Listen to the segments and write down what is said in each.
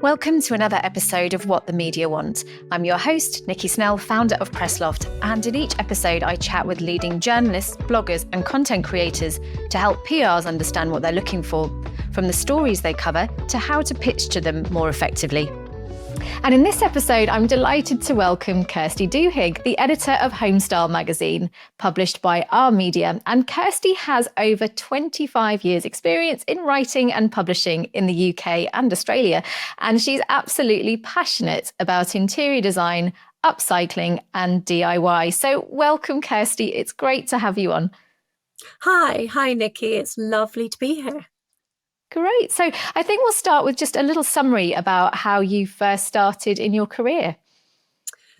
Welcome to another episode of What the Media Want. I'm your host, Nikki Snell, founder of Loft, and in each episode I chat with leading journalists, bloggers and content creators to help PRs understand what they're looking for, from the stories they cover to how to pitch to them more effectively. And in this episode, I'm delighted to welcome Kirsty Duhig, the editor of HomeStyle magazine, published by Our Media. And Kirsty has over 25 years' experience in writing and publishing in the UK and Australia. And she's absolutely passionate about interior design, upcycling and DIY. So welcome, Kirsty. It's great to have you on. Hi, Nikki. It's lovely to be here. Great. So I think we'll start with just a little summary about how you first started in your career.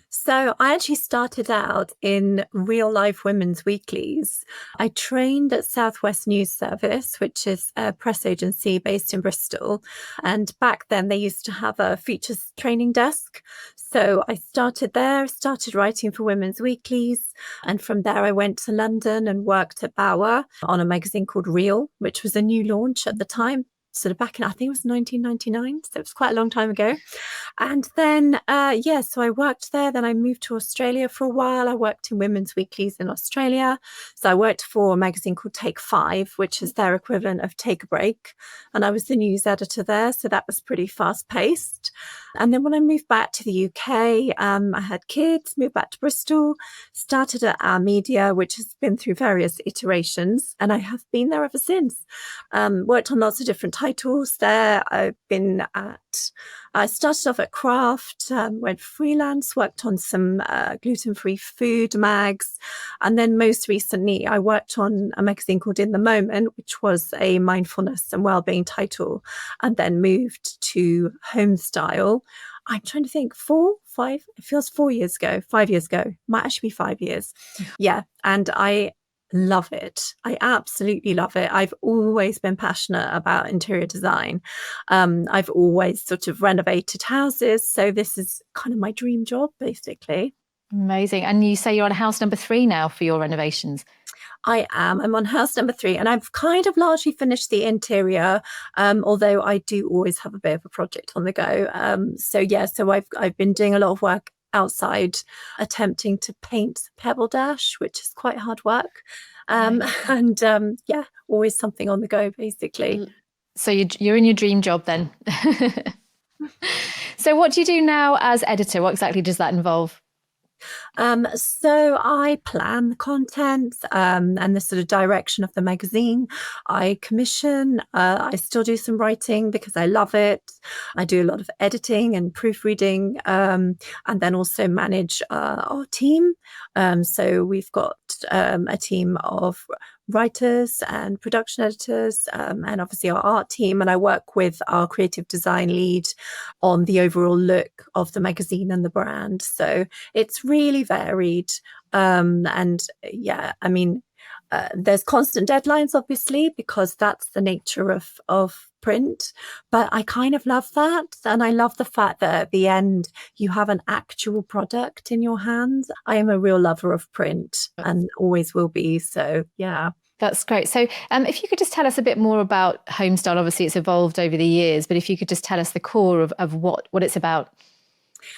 So I actually started out in real life women's weeklies. I trained at South West News Service, which is a press agency based in Bristol. And back then they used to have a features training desk. So I started there, started writing for women's weeklies. And from there I went to London and worked at Bauer on a magazine called Real, which was a new launch at the time. Sort of back in, I think it was 1999. So it was quite a long time ago. And then, so I worked there. Then I moved to Australia for a while. I worked in women's weeklies in Australia. So I worked for a magazine called Take 5, which is their equivalent of Take a Break. And I was the news editor there. So that was pretty fast paced. And then when I moved back to the UK, I had kids, moved back to Bristol, started at Our Media, which has been through various iterations. And I have been there ever since. Worked on lots of different titles there. I started off at Craft, went freelance, worked on some gluten-free food mags. And then most recently, I worked on a magazine called In the Moment, which was a mindfulness and wellbeing title, and then moved to HomeStyle. I'm trying to think, 5, it feels 5 years ago, might actually be 5 years. Yeah. And I love it. I absolutely love it. I've always been passionate about interior design. I've always sort of renovated houses. So this is kind of my dream job, basically. Amazing. And you say you're on house number 3 now for your renovations. I am. I'm on house number 3 and I've kind of largely finished the interior, although I do always have a bit of a project on the go. So I've been doing a lot of work outside attempting to paint Pebble Dash, which is quite hard work. Always something on the go, basically. So you're in your dream job then. So what do you do now as editor? What exactly does that involve? So I plan the content and the sort of direction of the magazine. I commission. I still do some writing because I love it. I do a lot of editing and proofreading, and then also manage our team. So we've got a team of writers and production editors, and obviously our art team. And I work with our creative design lead on the overall look of the magazine and the brand. So it's really varied. There's constant deadlines, obviously, because that's the nature of print. But I kind of love that. And I love the fact that at the end, you have an actual product in your hands. I am a real lover of print and always will be. So, yeah. That's great. So if you could just tell us a bit more about HomeStyle. Obviously, it's evolved over the years, but if you could just tell us the core of what it's about.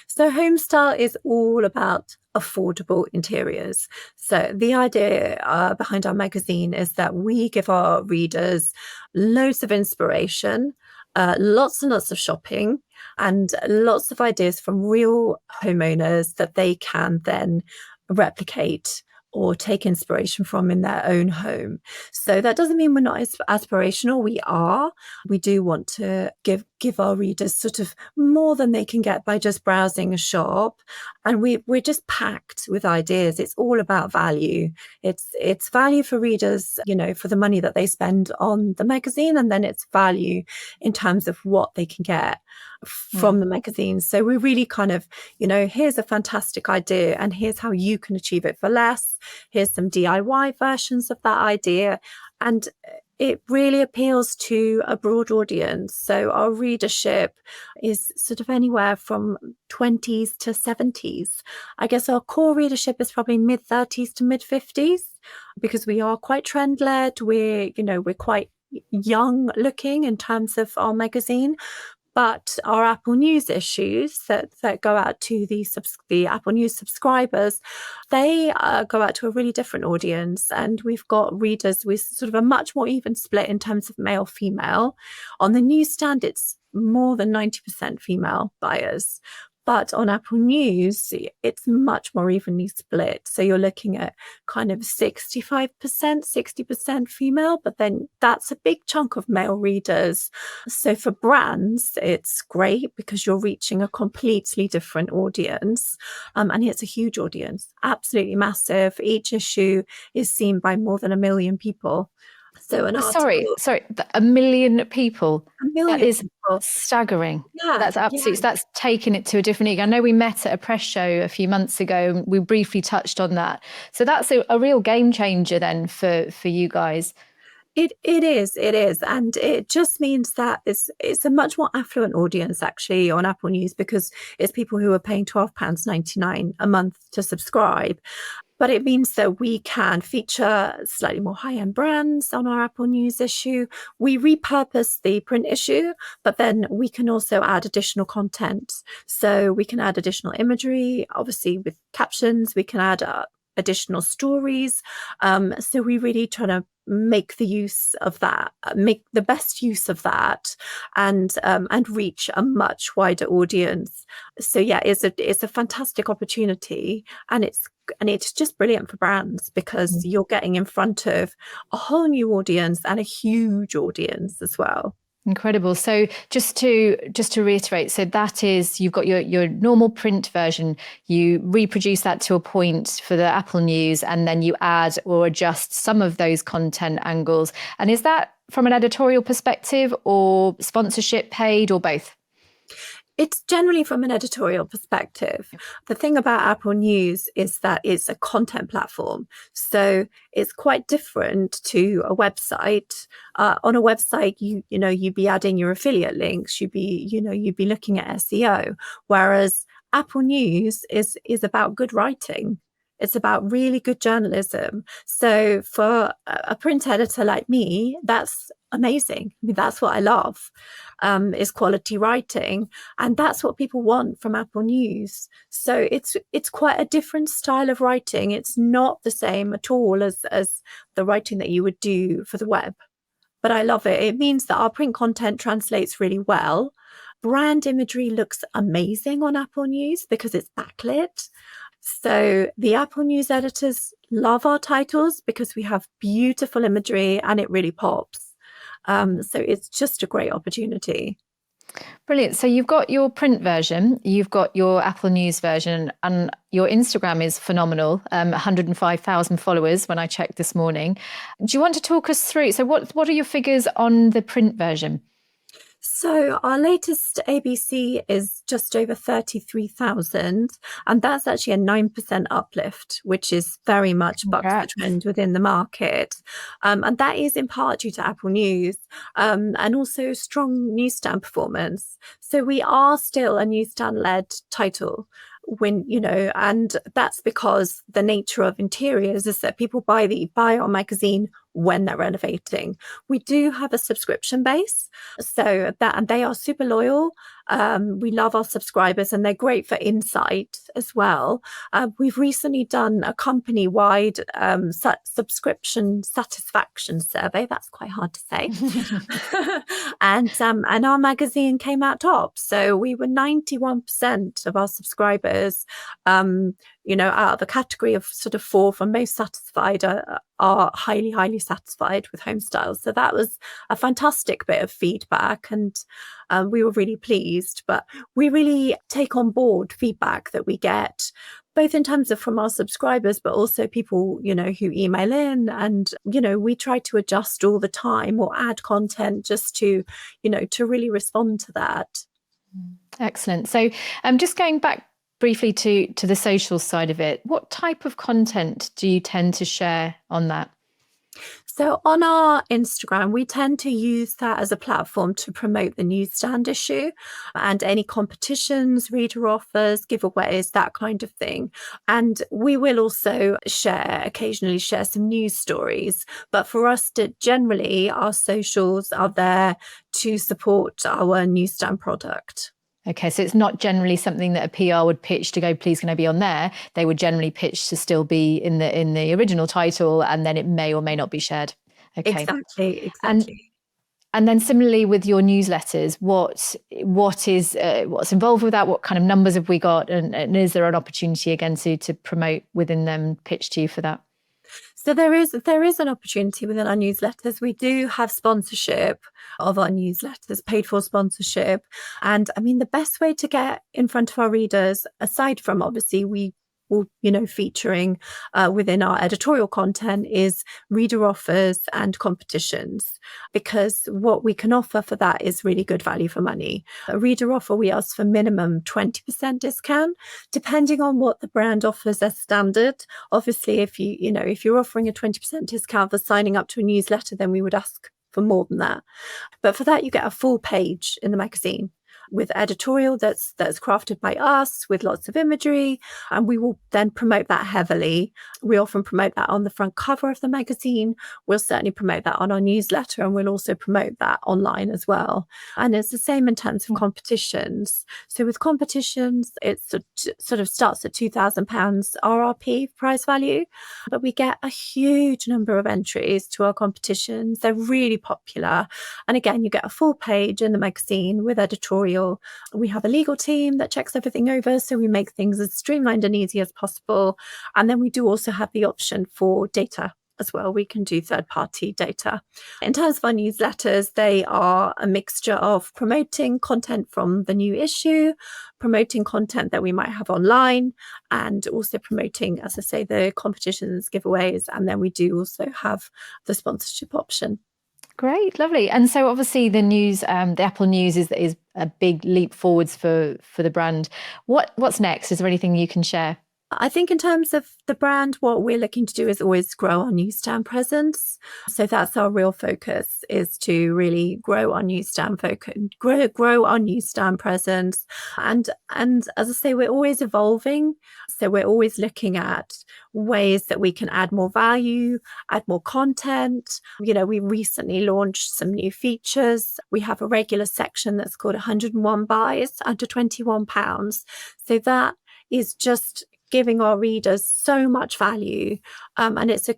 So HomeStyle is all about affordable interiors. So the idea behind our magazine is that we give our readers loads of inspiration, lots and lots of shopping, and lots of ideas from real homeowners that they can then replicate or take inspiration from in their own home. So that doesn't mean we're not aspirational. We are. We do want to give our readers sort of more than they can get by just browsing a shop. And we're just packed with ideas. It's all about value. It's value for readers, for the money that they spend on the magazine. And then it's value in terms of what they can get from the magazine. So we really kind of, here's a fantastic idea and here's how you can achieve it for less. Here's some DIY versions of that idea. And it really appeals to a broad audience. So our readership is sort of anywhere from 20s to 70s. I guess our core readership is probably mid 30s to mid 50s because we are quite trend led. We're quite young looking in terms of our magazine. But our Apple News issues that go out to the Apple News subscribers, they go out to a really different audience. And we've got readers with sort of a much more even split in terms of male, female. On the newsstand, it's more than 90% female buyers. But on Apple News, it's much more evenly split. So you're looking at kind of 65%, 60% female, but then that's a big chunk of male readers. So for brands, it's great because you're reaching a completely different audience. And it's a huge audience, absolutely massive. Each issue is seen by more than 1 million people. So an article, Sorry, 1 million people. 1 That million is people. staggering. Yeah, That's absolutely, yeah. that's taken it to a different league. I know we met at a press show a few months ago and we briefly touched on that. So that's a real game changer then for you guys. It is, and it just means that it's a much more affluent audience actually on Apple News, because it's people who are paying £12.99 a month to subscribe. But it means that we can feature slightly more high-end brands on our Apple News issue. We repurpose the print issue, but then we can also add additional content. So we can add additional imagery, obviously with captions. We can add additional stories. So we really try to make the use of that, make the best use of that, and reach a much wider audience. So yeah, it's a fantastic opportunity, and it's just brilliant for brands because you're getting in front of a whole new audience and a huge audience as well. Incredible. So just to reiterate, so that is, you've got your normal print version, you reproduce that to a point for the Apple News, and then you add or adjust some of those content angles. And is that from an editorial perspective or sponsorship paid or both? It's generally from an editorial perspective. The thing about Apple News is that it's a content platform. So it's quite different to a website. On a website, you'd be adding your affiliate links, you'd be looking at SEO. Whereas Apple News is about good writing. It's about really good journalism. So for a print editor like me, that's amazing. I mean, that's what I love, is quality writing. And that's what people want from Apple News. So it's quite a different style of writing. It's not the same at all as the writing that you would do for the web. But I love it. It means that our print content translates really well. Brand imagery looks amazing on Apple News because it's backlit. So the Apple News editors love our titles because we have beautiful imagery and it really pops. So it's just a great opportunity. Brilliant. So you've got your print version, you've got your Apple News version, and your Instagram is phenomenal. 105,000 followers when I checked this morning. Do you want to talk us through? So what are your figures on the print version? So our latest ABC is just over 33,000, and that's actually a 9% uplift, which is very much bucks the trend within the market. And that is in part due to Apple News, and also strong newsstand performance. So we are still a newsstand-led title. And that's because the nature of interiors is that people buy our magazine when they're renovating. We do have a subscription base, and they are super loyal. We love our subscribers and they're great for insight as well. We've recently done a company-wide subscription satisfaction survey. That's quite hard to say. And our magazine came out top. So we were 91% of our subscribers, out of a category of sort of 4 for most satisfied, are highly, highly satisfied with HomeStyle. So that was a fantastic bit of feedback, and we were really pleased. But we really take on board feedback that we get, both in terms of from our subscribers, but also people, who email in, and, we try to adjust all the time or add content just to really respond to that. Excellent. So just going back briefly to the social side of it, what type of content do you tend to share on that? So on our Instagram, we tend to use that as a platform to promote the newsstand issue and any competitions, reader offers, giveaways, that kind of thing. And we will also occasionally share some news stories. But for us to generally, our socials are there to support our newsstand product. Okay, so it's not generally something that a PR would pitch to go, please can I be on there? They would generally pitch to still be in the original title, and then it may or may not be shared. Okay. Exactly. And then similarly with your newsletters, what's involved with that? What kind of numbers have we got? And is there an opportunity again to promote within them, pitch to you for that? So there is an opportunity within our newsletters. We do have sponsorship of our newsletters, paid for sponsorship. And I mean, the best way to get in front of our readers, aside from obviously we will, featuring within our editorial content, is reader offers and competitions, because what we can offer for that is really good value for money. A reader offer, we ask for minimum 20% discount, depending on what the brand offers as standard. Obviously, if you're offering a 20% discount for signing up to a newsletter, then we would ask for more than that. But for that, you get a full page in the magazine with editorial that's crafted by us, with lots of imagery, and we will then promote that heavily. We often promote that on the front cover of the magazine. We'll certainly promote that on our newsletter, and we'll also promote that online as well. And it's the same in terms of competitions. So with competitions, it sort of starts at £2,000 RRP price value, but we get a huge number of entries to our competitions. They're really popular. And again, you get a full page in the magazine with editorial. We have a legal team that checks everything over, so we make things as streamlined and easy as possible. And then we do also have the option for data as well. We can do third-party data. In terms of our newsletters, they are a mixture of promoting content from the new issue, promoting content that we might have online, and also promoting, as I say, the competitions, giveaways. And then we do also have the sponsorship option. Great, lovely. And so obviously the news, the Apple News is a big leap forwards for the brand. What's next? Is there anything you can share? I think in terms of the brand, what we're looking to do is always grow our newsstand presence. So that's our real focus, is to really grow our newsstand focus, grow our newsstand presence. And as I say, we're always evolving. So we're always looking at ways that we can add more value, add more content. We recently launched some new features. We have a regular section that's called 101 buys under £21. So that is just giving our readers so much value, and it's a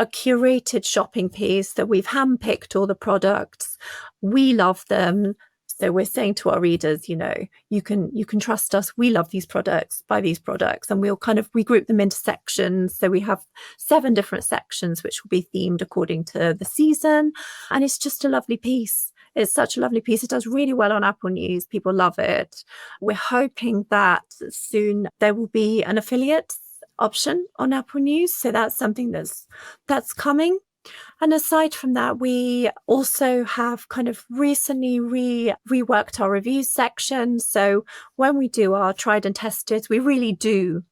curated shopping piece that we've handpicked all the products. We love them, so we're saying to our readers, you can trust us. We love these products, buy these products, and we group them into sections. So we have 7 different sections which will be themed according to the season, and it's just a lovely piece. It's such a lovely piece. It does really well on Apple News. People love it. We're hoping that soon there will be an affiliate option on Apple News. So that's something that's coming. And aside from that, we also have kind of recently reworked our reviews section. So when we do our tried and tested, we really do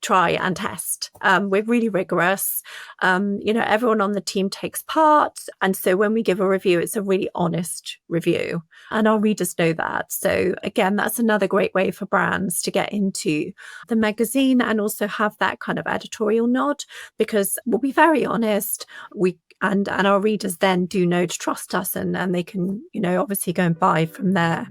try and test. We're really rigorous. Everyone on the team takes part. And so when we give a review, it's a really honest review. And our readers know that. So again, that's another great way for brands to get into the magazine and also have that kind of editorial nod, because we'll be very honest. And our readers then do know to trust us, and they can, obviously go and buy from there.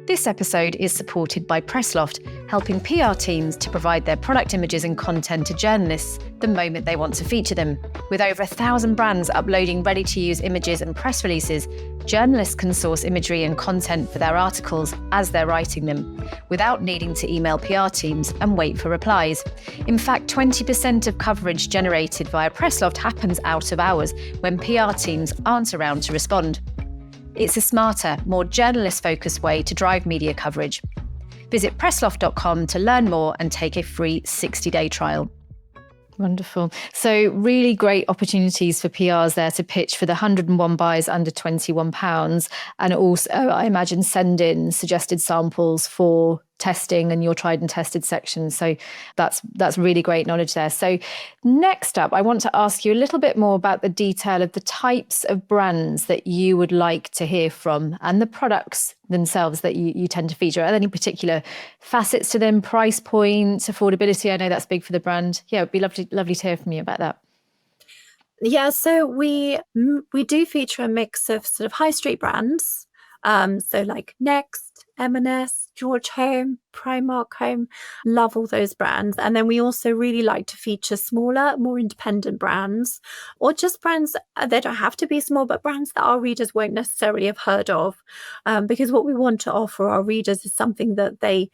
This episode is supported by Loft, helping PR teams to provide their product images and content to journalists the moment they want to feature them. With over 1,000 brands uploading ready-to-use images and press releases, journalists can source imagery and content for their articles as they're writing them, without needing to email PR teams and wait for replies. In fact, 20% of coverage generated via Loft happens out of hours when PR teams aren't around to respond. It's a smarter, more journalist-focused way to drive media coverage. Visit pressloft.com to learn more and take a free 60-day trial. Wonderful. So really great opportunities for PRs there to pitch for the 101 buys under £21, and also, I imagine, send in suggested samples for testing and your tried and tested sections. So that's really great knowledge there. So next up, I want to ask you a little bit more about the detail of the types of brands that you would like to hear from and the products themselves that you tend to feature. Are there any particular facets to them, price points, affordability? I know that's big for the brand. Yeah, it'd be lovely to hear from you about that. Yeah, so we do feature a mix of sort of high street brands. So like Next, M&S, George Home, Primark Home, love all those brands. And then we also really like to feature smaller, more independent brands, or just brands, they don't have to be small, but brands that our readers won't necessarily have heard of. Because what we want to offer our readers is something that they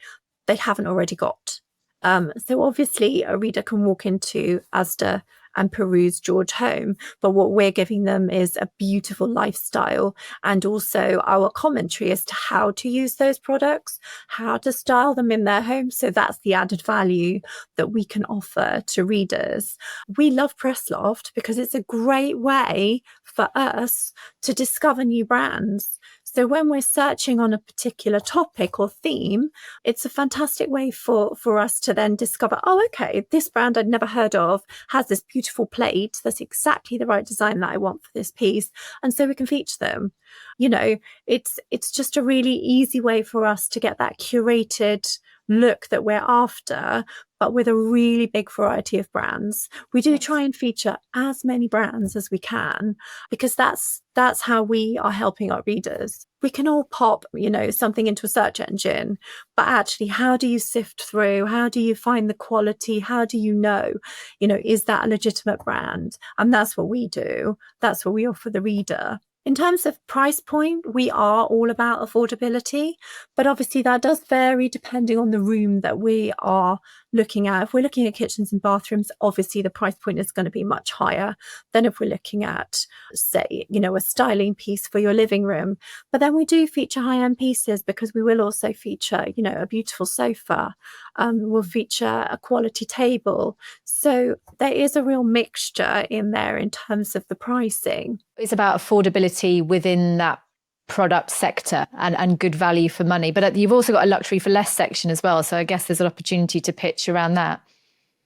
haven't already got. So obviously a reader can walk into Asda and peruse George Home, but what we're giving them is a beautiful lifestyle and also our commentary as to how to use those products, how to style them in their home. So that's the added value that we can offer to readers. We love Press Loft because it's a great way for us to discover new brands. So when we're searching on a particular topic or theme, it's a fantastic way for us to then discover, oh, okay, this brand I'd never heard of has this beautiful plate that's exactly the right design that I want for this piece. And so we can feature them. You know, it's just a really easy way for us to get that curated look that we're after, but with a really big variety of brands. We do try and feature as many brands as we can because that's how we are helping our readers. We can all pop, something into a search engine, but actually, how do you sift through? How do you find the quality? How do you know, is that a legitimate brand? And that's what we do. That's what we offer the reader. In terms of price point, we are all about affordability, but obviously that does vary depending on the room that we are looking at. If we're looking at kitchens and bathrooms, obviously the price point is going to be much higher than if we're looking at, say, a styling piece for your living room. But then we do feature high-end pieces because we will also feature, a beautiful sofa. We'll feature a quality table. So there is a real mixture in there in terms of the pricing. It's about affordability within that product sector and good value for money. But you've also got a luxury for less section as well. So I guess there's an opportunity to pitch around that.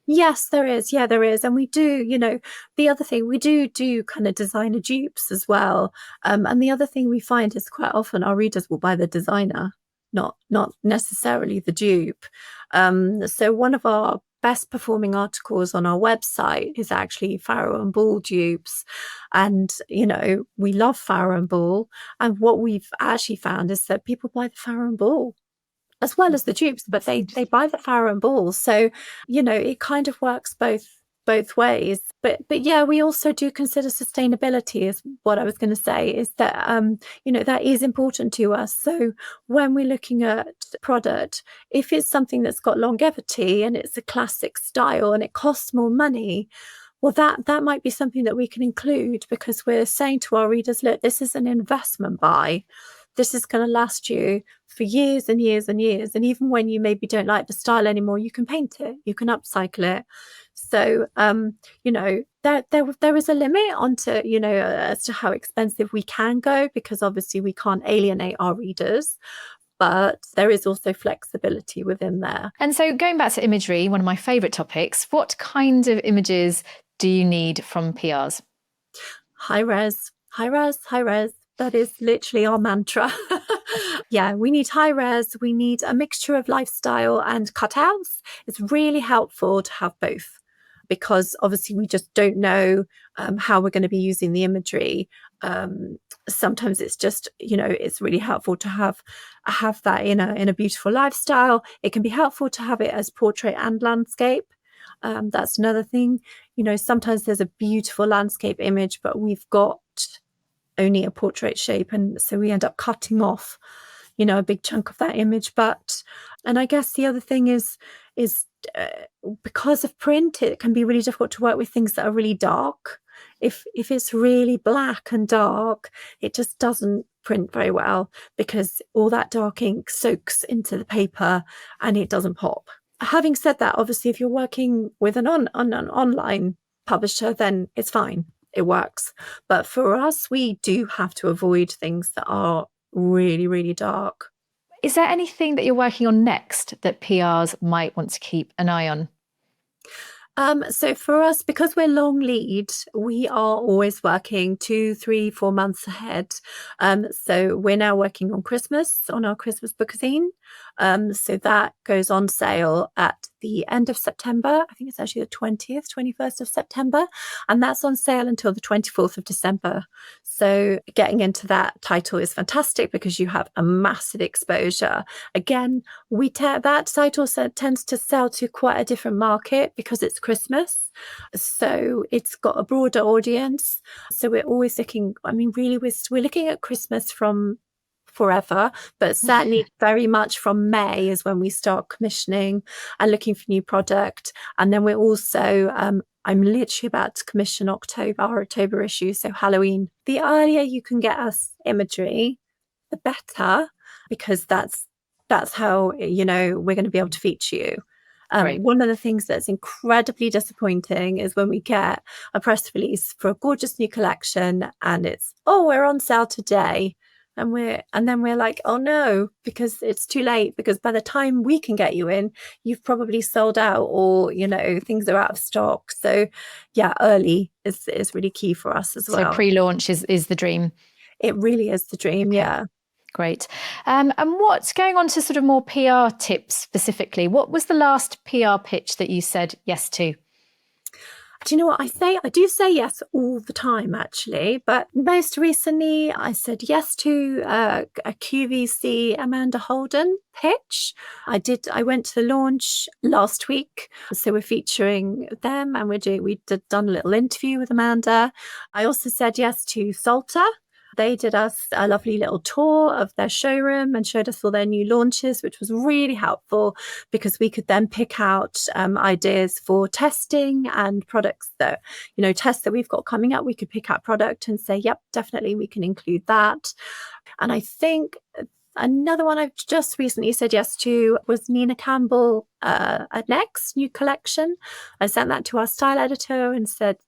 Yes, there is. Yeah, there is. And we do, the other thing, we do kind of designer dupes as well. And the other thing we find is quite often our readers will buy the designer, not necessarily the dupe. So one of our best performing articles on our website is actually Farrow and Ball dupes. And, we love Farrow and Ball. And what we've actually found is that people buy the Farrow and Ball as well as the dupes, but they buy the Farrow and Ball. So, it kind of works both ways. But yeah, we also do consider sustainability is what I was going to say, is that, that is important to us. So when we're looking at product, if it's something that's got longevity and it's a classic style and it costs more money, well, that might be something that we can include because we're saying to our readers, look, this is an investment buy. This is going to last you for years and years and years. And even when you maybe don't like the style anymore, you can paint it, you can upcycle it. So, there is a limit onto, as to how expensive we can go, because obviously we can't alienate our readers. But there is also flexibility within there. And so going back to imagery, one of my favourite topics, what kind of images do you need from PRs? High res, high res, high res. That is literally our mantra. Yeah, we need high res. We need a mixture of lifestyle and cutouts. It's really helpful to have both because obviously we just don't know how we're going to be using the imagery. Sometimes it's just, it's really helpful to have that in a beautiful lifestyle. It can be helpful to have it as portrait and landscape. That's another thing. Sometimes there's a beautiful landscape image, but we've got only a portrait shape, and so we end up cutting off a big chunk of that image. And I guess the other thing is because of print, it can be really difficult to work with things that are really dark. If it's really black and dark, it just doesn't print very well because all that dark ink soaks into the paper and it doesn't pop. Having said that, obviously if you're working with an online publisher, then it's fine. It works. But for us, we do have to avoid things that are really, really dark. Is there anything that you're working on next that PRs might want to keep an eye on? So for us, because we're long lead, we are always working 2, 3, 4 months ahead. So we're now working on Christmas, on our Christmas bookazine. So that goes on sale at the end of September. I think it's actually the 20th, 21st of September. And that's on sale until the 24th of December. So getting into that title is fantastic because you have a massive exposure. Again, that title tends to sell to quite a different market because it's Christmas. So it's got a broader audience. So we're always looking, I mean, really, we're looking at Christmas from forever, but certainly very much from May is when we start commissioning and looking for new product. And then we're also, I'm literally about to commission our October issue, so Halloween. The earlier you can get us imagery, the better, because that's how, you know, we're going to be able to feature you. One of the things that's incredibly disappointing is when we get a press release for a gorgeous new collection and it's, oh, we're on sale today. And then we're like, oh no, because it's too late, because by the time we can get you in, you've probably sold out, or, you know, things are out of stock. So yeah, early is really key for us as well. So pre-launch is the dream. It really is the dream. Okay. Yeah. Great. And what's going on to sort of more PR tips specifically? What was the last PR pitch that you said yes to? Do you know what I say? I do say yes all the time, actually. But most recently, I said yes to a QVC Amanda Holden pitch. I went to the launch last week, so we're featuring them, and we've done a little interview with Amanda. I also said yes to Salter. They did us a lovely little tour of their showroom and showed us all their new launches, which was really helpful because we could then pick out ideas for testing and products that, you know, tests that we've got coming up. We could pick out product and say, yep, definitely we can include that. And I think another one I've just recently said yes to was Nina Campbell at Next new collection. I sent that to our style editor and said,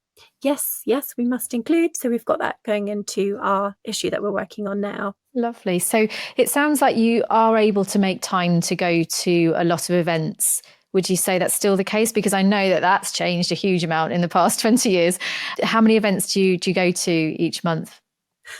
yes, we must include. So we've got that going into our issue that we're working on now. Lovely. So it sounds like you are able to make time to go to a lot of events. Would you say that's still the case? Because I know that that's changed a huge amount in the past 20 years. How many events do you go to each month?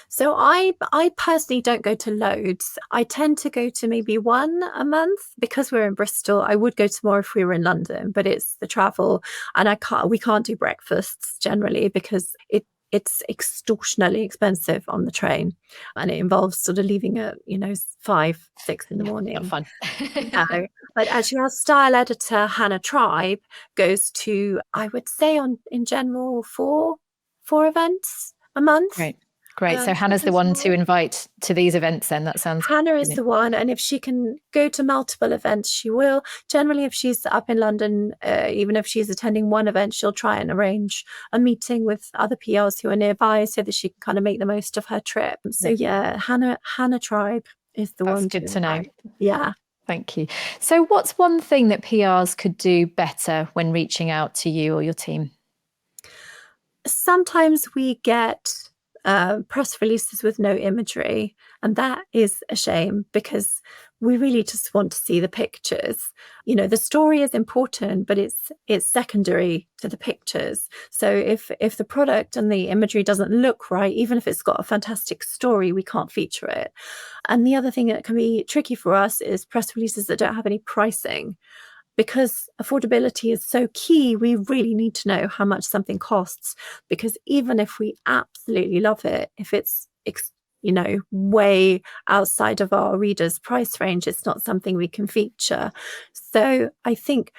So I personally don't go to loads. I tend to go to maybe one a month because we're in Bristol. I would go to more if we were in London, but it's the travel, and we can't do breakfasts generally because it's extortionately expensive on the train, and it involves sort of leaving at 5, 6 in the morning. Not fun. No. But actually, our style editor Hannah Tribe goes to, I would say, in general, four events a month. Great. So Hannah's the one to invite to these events then. That sounds Hannah is the one, and if she can go to multiple events, she will. Generally, if she's up in London, even if she's attending one event, she'll try and arrange a meeting with other PRs who are nearby so that she can kind of make the most of her trip. So yeah, Hannah Tribe is the one. That's good to know. Yeah. Thank you. So what's one thing that PRs could do better when reaching out to you or your team? Sometimes we get press releases with no imagery, and that is a shame because we really just want to see the pictures. You know, the story is important, but it's secondary to the pictures. So if the product and the imagery doesn't look right, even if it's got a fantastic story, we can't feature it. And the other thing that can be tricky for us is press releases that don't have any pricing. Because affordability is so key, we really need to know how much something costs, because even if we absolutely love it, if it's way outside of our readers' price range, it's not something we can feature. So I think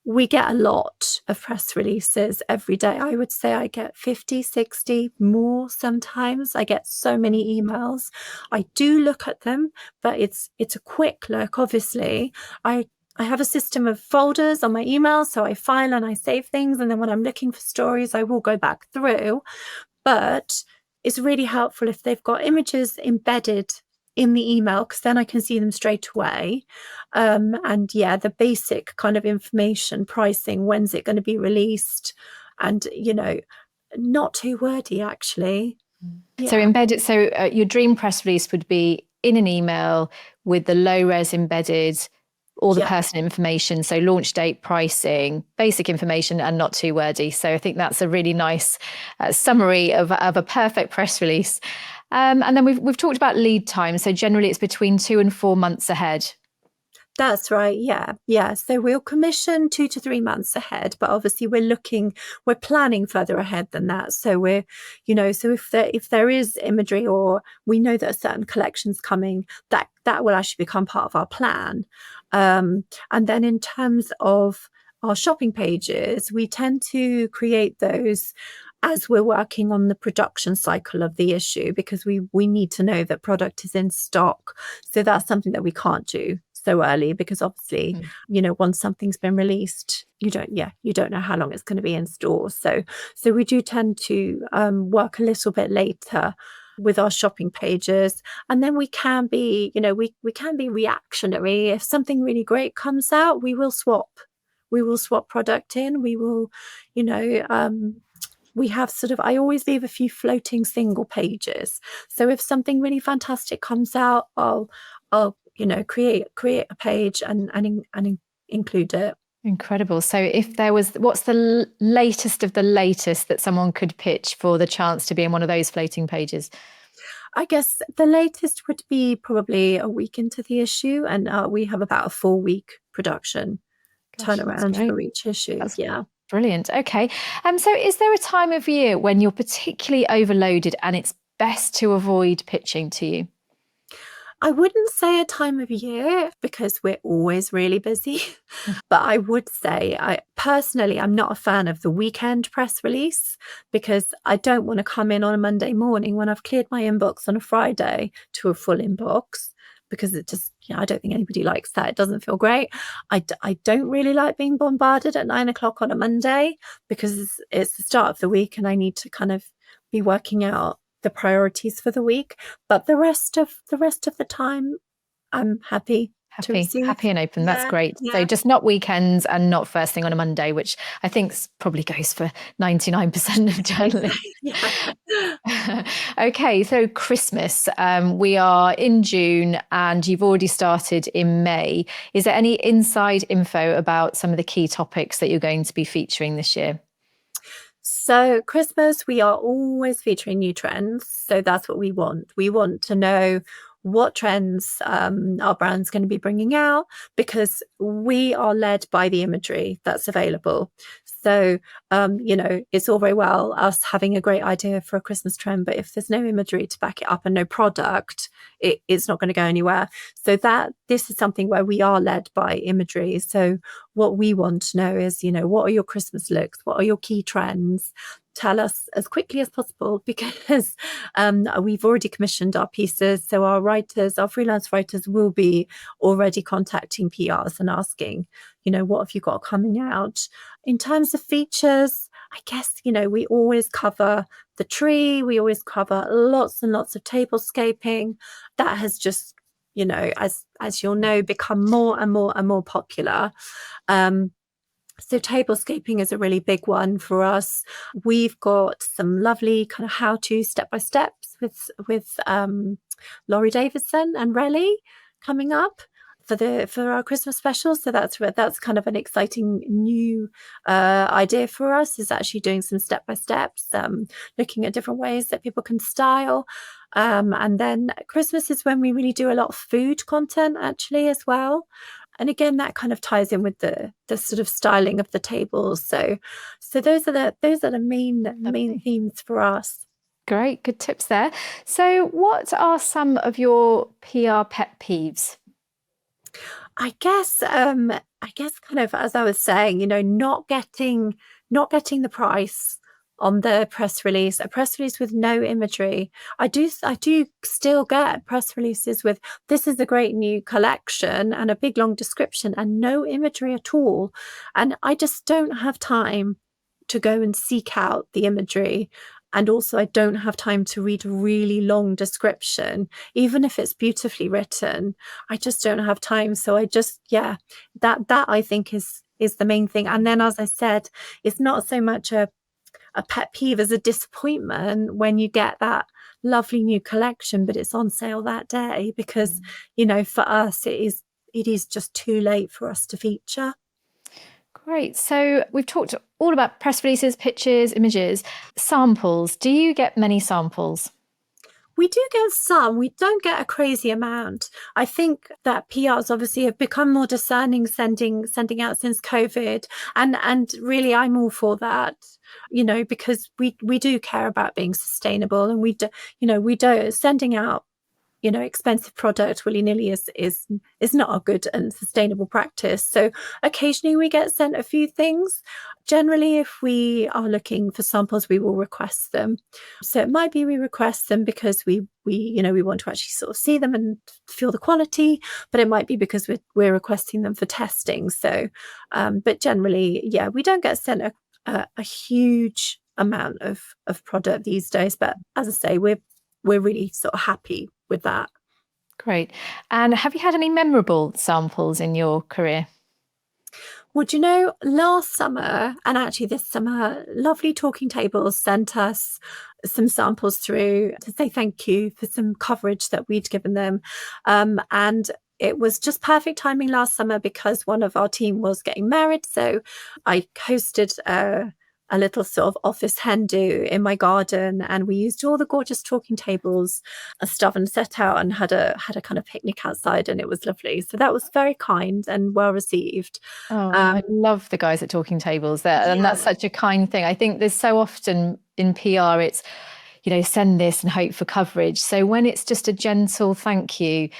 we get a lot of press releases every day. I would say I get 50, 60, more sometimes. I get so many emails. I do look at them, but it's a quick look, obviously. I have a system of folders on my email, so I file and I save things, and then when I'm looking for stories, I will go back through. But it's really helpful if they've got images embedded in the email, because then I can see them straight away. And yeah, the basic kind of information, pricing, when's it going to be released, and not too wordy actually. Yeah. So embedded. So your dream press release would be in an email with the low res embedded, all the Yeah. personal information. So launch date, pricing, basic information, and not too wordy. So I think that's a really nice summary of a perfect press release. And then we've talked about lead time. So generally it's between 2 and 4 months ahead. That's right. Yeah. Yeah. So we'll commission 2 to 3 months ahead, but obviously we're planning further ahead than that. So we're, so if there is imagery or we know that a certain collection's coming, that will actually become part of our plan. And then in terms of our shopping pages, we tend to create those as we're working on the production cycle of the issue, because we need to know that product is in stock. So that's something that we can't do so early, because obviously, once something's been released, you don't know how long it's going to be in store. So we do tend to work a little bit later with our shopping pages, and then we can be reactionary. If something really great comes out, we will swap product in. We will, we have I always leave a few floating single pages. So if something really fantastic comes out, I'll create a page and include it. Incredible. So if there was, what's the latest of the latest that someone could pitch for the chance to be in one of those floating pages? I guess the latest would be probably a week into the issue, and we have about a 4-week production turnaround for each issue. Yeah. Brilliant. Okay. So is there a time of year when you're particularly overloaded and it's best to avoid pitching to you? I wouldn't say a time of year, because we're always really busy. But I would say I'm not a fan of the weekend press release, because I don't want to come in on a Monday morning when I've cleared my inbox on a Friday to a full inbox, because it just, I don't think anybody likes that. It doesn't feel great. I don't really like being bombarded at 9 o'clock on a Monday, because it's the start of the week and I need to kind of be working out the priorities for the week. But the rest of the time, I'm happy and open. That's great. Yeah. So just not weekends and not first thing on a Monday, which I think probably goes for 99% of journalists. Okay, so Christmas. We are in June and you've already started in May. Is there any inside info about some of the key topics that you're going to be featuring this year? So Christmas, we are always featuring new trends. So that's what we want. We want to know what trends our brand's going to be bringing out, because we are led by the imagery that's available. So, it's all very well us having a great idea for a Christmas trend, but if there's no imagery to back it up and no product, it's not going to go anywhere. So this is something where we are led by imagery. So what we want to know is, what are your Christmas looks? What are your key trends? Tell us as quickly as possible, because we've already commissioned our pieces. So our freelance writers will be already contacting PRs and asking, what have you got coming out? In terms of features, I guess, we always cover the tree. We always cover lots and lots of tablescaping. That has just, as you'll know, become more and more and more popular. So tablescaping is a really big one for us. We've got some lovely kind of how-to step-by-steps with Laurie Davidson and Relly coming up for our Christmas special. So that's kind of an exciting new idea for us, is actually doing some step-by-steps, looking at different ways that people can style. And then Christmas is when we really do a lot of food content actually as well. And again, that kind of ties in with the sort of styling of the tables. So those are the main themes for us. Great, good tips there. So what are some of your PR pet peeves? I guess kind of, as I was saying, not getting the price on the press release, a press release with no imagery. I do still get press releases with, this is a great new collection, and a big long description and no imagery at all. And I just don't have time to go and seek out the imagery. And also I don't have time to read a really long description, even if it's beautifully written. I just don't have time. So I just, that I think is the main thing. And then, as I said, it's not so much a pet peeve as a disappointment when you get that lovely new collection, but it's on sale that day because, for us, it is just too late for us to feature. Great. So we've talked all about press releases, pictures, images, samples. Do you get many samples? We do get some. We don't get a crazy amount. I think that PRs obviously have become more discerning sending out since COVID. And really, I'm all for that, because we do care about being sustainable, and we do sending out expensive product willy-nilly is not a good and sustainable practice. So occasionally we get sent a few things. Generally, if we are looking for samples, we will request them. So it might be we request them because we want to actually sort of see them and feel the quality, but it might be because we're requesting them for testing. So, but generally, yeah, we don't get sent a huge amount of product these days. But as I say, we're really sort of happy with that. Great. And have you had any memorable samples in your career? Well, last summer and actually this summer, Lovely Talking Tables sent us some samples through to say thank you for some coverage that we'd given them. And it was just perfect timing last summer because one of our team was getting married. So I hosted a little sort of office hen do in my garden, and we used all the gorgeous talking tables and stuff and set out and had a kind of picnic outside, and it was lovely. So that was very kind and well received. I love the guys at Talking Tables there, and that's such a kind thing. I think there's so often in PR it's send this and hope for coverage. So when it's just a gentle thank you,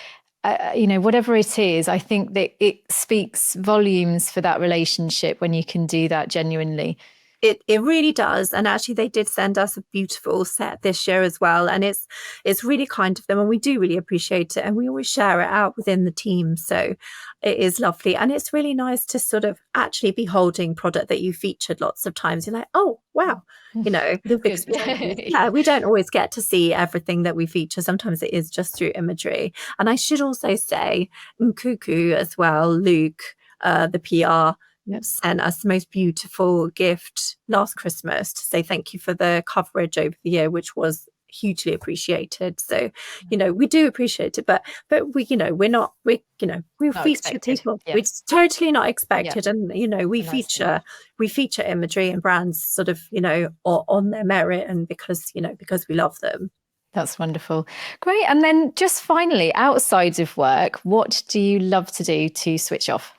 whatever it is, I think that it speaks volumes for that relationship when you can do that genuinely. It really does. And actually they did send us a beautiful set this year as well. And it's really kind of them, and we do really appreciate it. And we always share it out within the team. So it is lovely. And it's really nice to sort of actually be holding product that you featured lots of times. You're like, oh, wow. Because we don't always get to see everything that we feature. Sometimes it is just through imagery. And I should also say Nkuku as well, Luke, the PR, sent us the most beautiful gift last Christmas to say thank you for the coverage over the year, which was hugely appreciated. So, we do appreciate it, but we feature people. Yeah. It's totally not expected. Yeah. And, we feature imagery and brands sort of, on their merit and because we love them. That's wonderful. Great. And then just finally, outside of work, what do you love to do to switch off?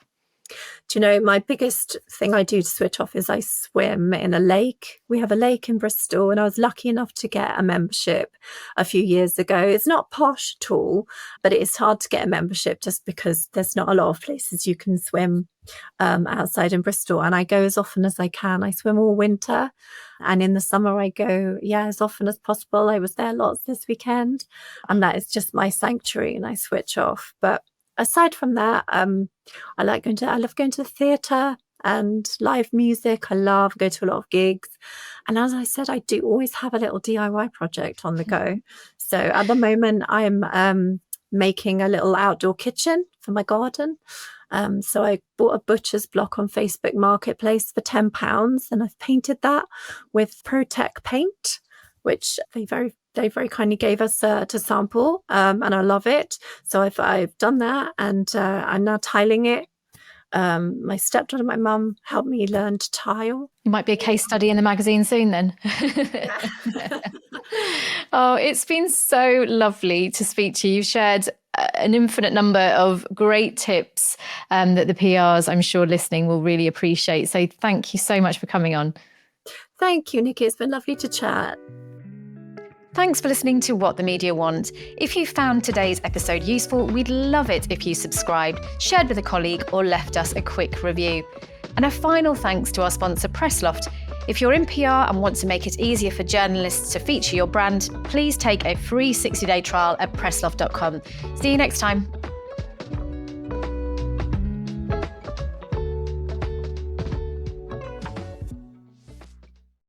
My biggest thing I do to switch off is I swim in a lake. We have a lake in Bristol, and I was lucky enough to get a membership a few years ago. It's not posh at all, but it is hard to get a membership just because there's not a lot of places you can swim outside in Bristol. And I go as often as I can. I swim all winter, and in the summer I go as often as possible. I was there lots this weekend, and that is just my sanctuary, and I switch off. But aside from that, I love going to the theatre and live music. I love going to a lot of gigs. And as I said, I do always have a little DIY project on the go. So at the moment, I'm making a little outdoor kitchen for my garden. So I bought a butcher's block on Facebook Marketplace for £10, and I've painted that with ProTech paint, which they very kindly gave us to sample, and I love it. So I've done that, and I'm now tiling it. My stepdad and my mum helped me learn to tile. You might be a case study in the magazine soon then. Oh, it's been so lovely to speak to you. You've shared an infinite number of great tips that the PRs, I'm sure, listening will really appreciate. So thank you so much for coming on. Thank you, Nikki. It's been lovely to chat. Thanks for listening to What the Media Want. If you found today's episode useful, we'd love it if you subscribed, shared with a colleague, or left us a quick review. And a final thanks to our sponsor, Loft. If you're in PR and want to make it easier for journalists to feature your brand, please take a free 60-day trial at pressloft.com. See you next time.